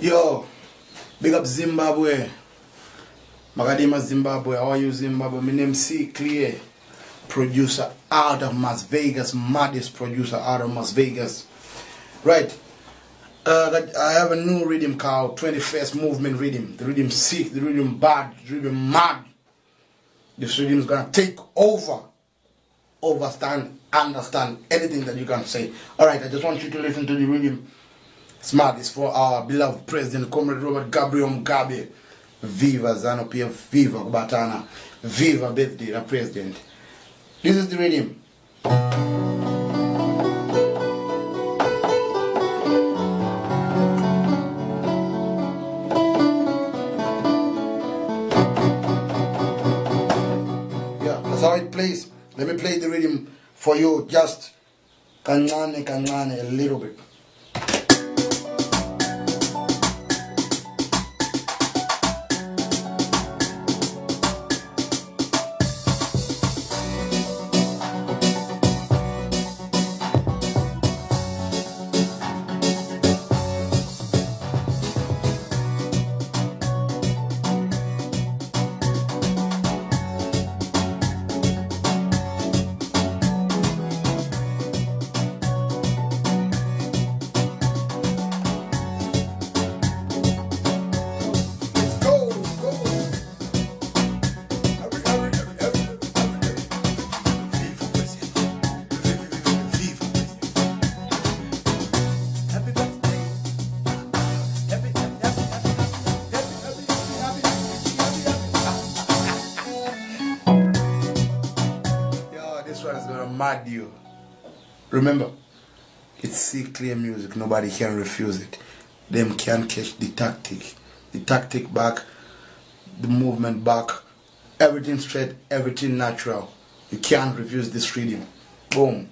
Yo, big up Zimbabwe. Magadima Zimbabwe. How are you, Zimbabwe? My name is Ceeklear, producer out of Las Vegas, maddest producer out of Las Vegas. Right. I have a new rhythm called 21st Movement Rhythm. The rhythm sick, the rhythm bad, the rhythm mad. This rhythm is gonna take over, understand anything that you can say. Alright, I just want you to listen to the rhythm. It's mad. It's for our beloved President, Comrade Robert Gabriel Mugabe. Viva Zanopia, Viva Batana, Viva birthday, the President. This is the rhythm. Yeah, that's how it plays. Let me play the rhythm for you, just kancane, a little bit. This one is gonna mad you. Remember, it's Ceeklear music. Nobody can refuse it. Them can catch the tactic back, the movement back, everything straight, everything natural. You can't refuse this rhythm. Boom.